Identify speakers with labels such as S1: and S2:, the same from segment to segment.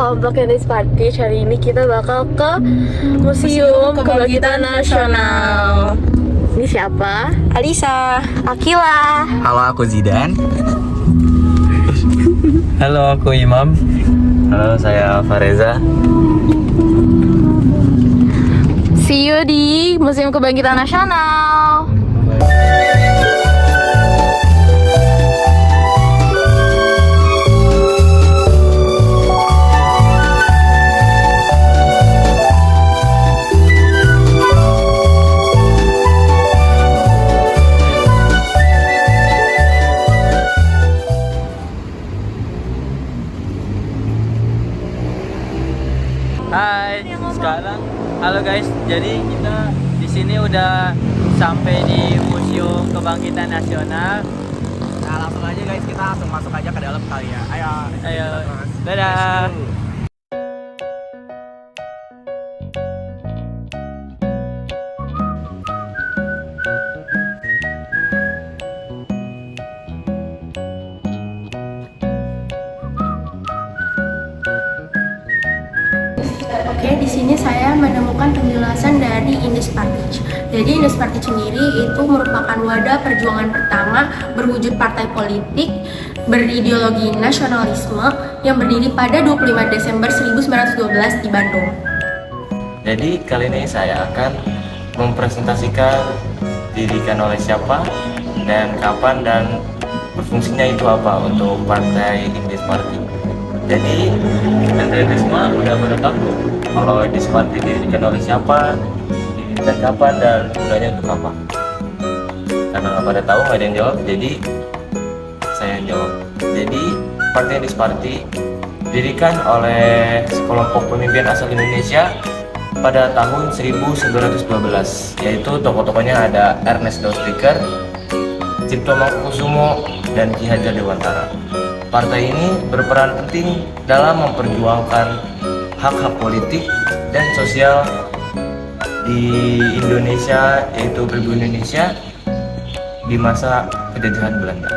S1: kelompok Indis Party. Hari ini kita bakal ke Museum Kebangkitan Nasional. Ini siapa?
S2: Alisa.
S1: Akila.
S3: Halo, aku Zidan. Halo, aku Imam. Halo, saya Fareza.
S1: See you di Museum Kebangkitan Nasional.
S3: Hai, sekarang halo guys. Jadi kita di sini udah sampai di Museum Kebangkitan Nasional.
S4: Nah, langsung aja guys, kita langsung masuk aja ke dalam kali ya.
S3: Ayo, dadah.
S2: Oke, di sini saya menemukan penjelasan dari Indis Party. Jadi Indis Party sendiri itu merupakan wadah perjuangan pertama berwujud partai politik berideologi nasionalisme yang berdiri pada 25 Desember 1912 di Bandung.
S3: Jadi kali ini saya akan mempresentasikan didirikan oleh siapa dan kapan dan berfungsinya itu apa untuk partai Indis Party. Jadi ente semua udah pada tahu kalau Indis Party didirikan oleh siapa, didirikan kapan dan gunanya untuk apa. Karena nggak pada tahu, nggak ada yang jawab, jadi saya yang jawab. Jadi Partai Indis Party didirikan oleh sekelompok pemimpin asal Indonesia pada tahun 1912, yaitu tokoh-tokohnya ada Ernest Dausdiker, Cipto Mangkukusumo, dan Ki Hajar Dewantara. Partai ini berperan penting dalam memperjuangkan hak-hak politik dan sosial di Indonesia, yaitu pribumi Indonesia di masa penjajahan Belanda.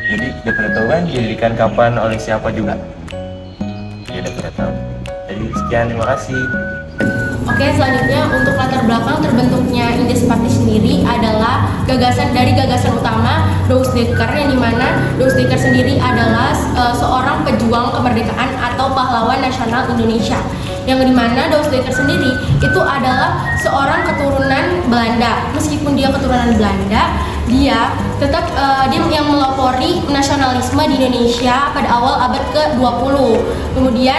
S3: Jadi udah pada tahu kan didirikan kapan oleh siapa juga? Ya udah pada tahu. Jadi sekian, terima kasih.
S2: Oke, selanjutnya untuk latar belakang terbentuknya Indis Party sendiri adalah gagasan utama Dausdiker, yang dimana Dausdiker sendiri adalah seorang pejuang kemerdekaan atau pahlawan nasional Indonesia, yang dimana Dausdiker sendiri itu adalah seorang keturunan Belanda. Meskipun dia keturunan Belanda, dia tetap dia yang melopori nasionalisme di Indonesia pada awal abad ke-20. Kemudian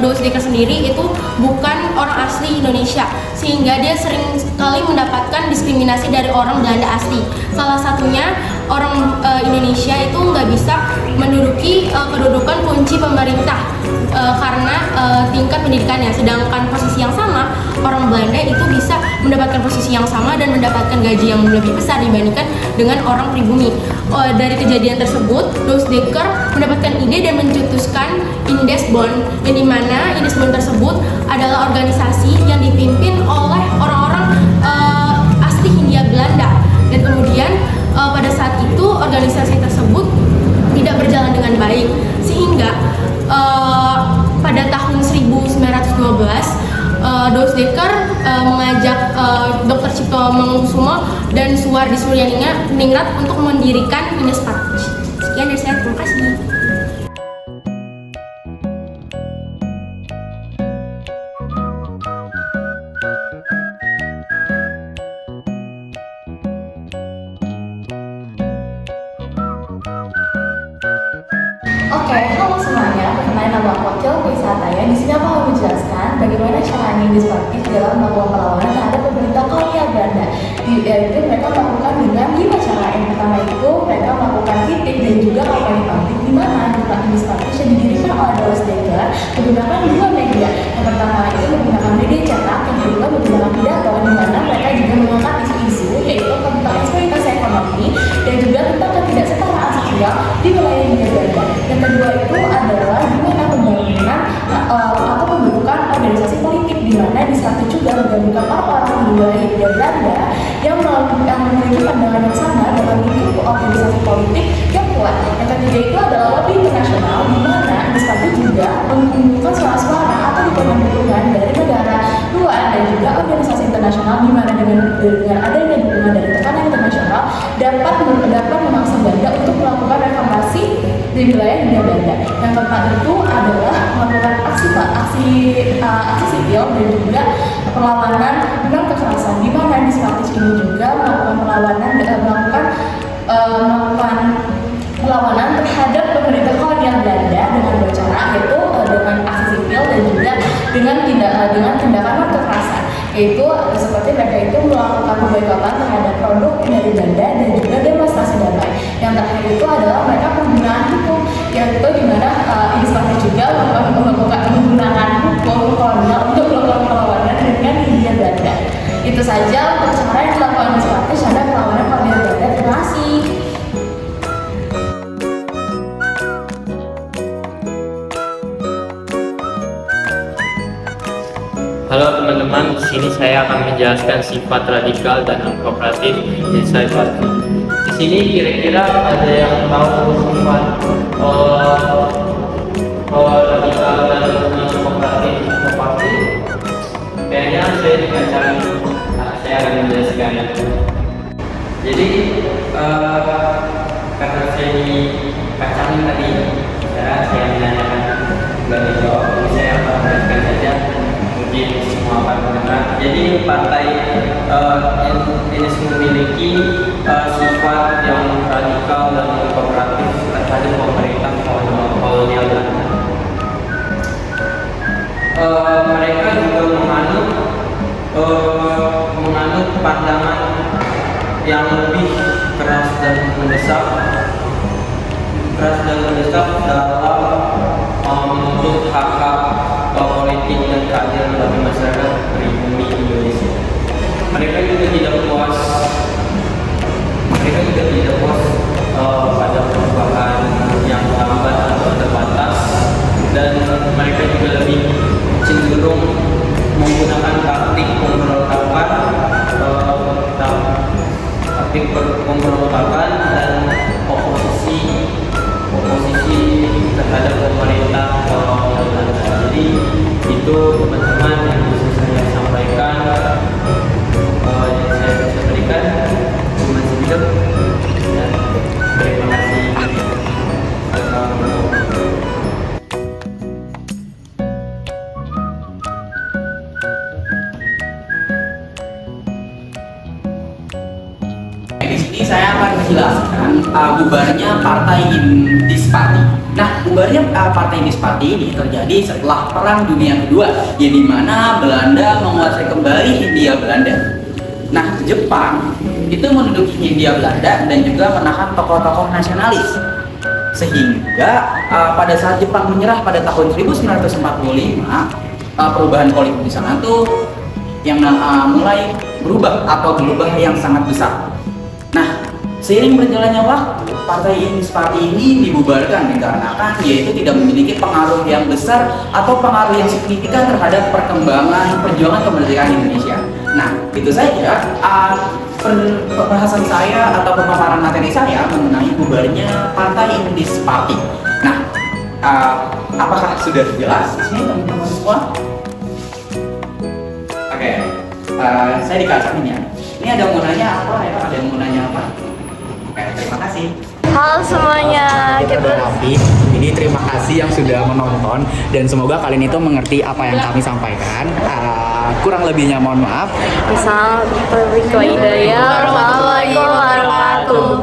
S2: Dausdiker sendiri itu bukan orang asli Indonesia, sehingga dia sering sekali mendapatkan diskriminasi dari orang Belanda asli. Salah satunya orang Indonesia itu nggak bisa menduduki kedudukan kunci pemerintah karena tingkat pendidikannya, sedangkan posisi yang sama orang Belanda itu bisa mendapatkan posisi yang sama dan mendapatkan gaji yang lebih besar dibandingkan dengan orang pribumi. Dari kejadian tersebut, Dausdiker mendapatkan ide dan mencetuskan Indesbond, yang dimana Indesbond tersebut adalah organisasi yang dipimpin oleh orang-orang asli Hindia Belanda. Dan kemudian pada saat itu organisasi tersebut tidak berjalan dengan baik, sehingga pada tahun 1912 Dausdiker mengajak Dr. Cipto Mangkukusumo dan Suwardi Suryaningrat untuk mendirikan Indis Party. Sekian dari saya, terima kasih.
S5: Oke, halo semuanya. Perkenalkan nama aku Acil Wisataya. Di sini aku akan menjelaskan bagaimana caranya Indis Party dalam melakukan perlawanan terhadap pemerintah kolonial Belanda. Yaitu mereka melakukan dengan 5 cara. Yang pertama itu mereka melakukan kritik dan juga kampanye publik, di mana Indis Party yang didirikan oleh Dausdiker menggunakan 2 media. Yang pertama itu menggunakan media cetak, yang kedua menggunakan pidato, di mana mereka juga mengangkat isu-isu yaitu tentang eksploitasi ekonomi dan juga tentang ketidaksetaraan sosial di wilayah Hindia Belanda. Yang kedua itu adalah gimana pembangunan atau pembentukan organisasi politik, di mana di satu juga menggabungkan orang-orang di wilayah Hindia Belanda yang memiliki pandangan yang sama dalam bentuk organisasi politik yang kuat. Yang ketiga itu adalah lobby internasional, di mana Indis Party juga internasional, di mana dengan adanya dukungan dari tekanan internasional dapat memaksa Belanda untuk melakukan reformasi di wilayah Hindia Belanda. Yang keempat itu adalah melakukan aksi sipil dan juga perlawanan dengan kekerasan, di mana Indis Paktis ini juga melakukan perlawanan terhadap pemerintah kolonial Belanda dengan dua cara, yaitu dengan aksi sipil dan juga dengan tindakan kekerasan, yaitu seperti mereka itu melakukan pemboikotan terhadap produk dari Belanda dan juga demonstrasi damai. Yang terakhir itu adalah mereka penggunaan hukum, yaitu di mana Indis Paktis juga melakukan penggunaan hukum kolonial untuk melakukan perlawanan dengan Hindia Belanda. Itu saja untuk cara yang dilakukan Indis Paktis terhadap perlawanan kolonial Belanda. Terima kasih.
S6: Halo teman-teman, di sini saya akan menjelaskan sifat radikal dan non-kooperatif Indis Paktis. Di sini kira-kira ada yang tahu sifat radikal dan non-kooperatif Indis Paktis? Kayaknya saya dikacangin. Saya akan menjelaskan. Jadi karena saya dikacangin tadi, saya menanyakan dari jawab, saya akan menjelaskan saja. Mungkin semua akan mendengar. Jadi partai ini memiliki sifat yang radikal dan kooperatif terhadap pemerintah kolonial Belanda. Mereka juga menganut pandangan yang lebih keras dan mendesak dalam menuntut hak-hak politik dan keadilan bagi masyarakat pribumi Indonesia. Mereka juga tidak puas pada perubahan yang lambat atau terbatas, dan mereka juga lebih cenderung menggunakan taktik pemberontakan dan oposisi terhadap pemerintah kolonial Belanda. Jadi itu teman-teman yang bisa saya sampaikan, yang saya bisa berikan. Cuma segitu. Dan terima kasih.
S4: Di sini saya akan menjelaskan bubarnya Partai Indis Paktis. Nah, bubarnya Partai Indis Paktis ini terjadi setelah Perang Dunia Kedua, yang dimana Belanda menguasai kembali Hindia Belanda. Nah, Jepang itu menduduki Hindia Belanda dan juga menahan tokoh-tokoh nasionalis. Sehingga pada saat Jepang menyerah pada tahun 1945, perubahan politik di sana tuh yang mulai berubah atau berubah yang sangat besar. Nah, seiring berjalannya waktu, Partai Indis Paktis ini dibubarkan dikarenakan yaitu tidak memiliki pengaruh yang besar atau pengaruh yang signifikan terhadap perkembangan perjuangan kemerdekaan Indonesia. Nah, itu saja pembahasan saya atau pemaparan materi saya mengenai bubarnya Partai Indis Paktis. Nah, apakah sudah jelas di sini teman-teman semua? Oke, saya dikatakan ya. Ini ada yang mau nanya apa ya? Ada yang mau nanya apa? Oke, terima kasih.
S1: Halo semuanya,
S7: Ini terima kasih yang sudah menonton dan semoga kalian itu mengerti apa yang kami sampaikan. Kurang lebihnya mohon maaf.
S1: Assalamualaikum warahmatullahi wabarakatuh.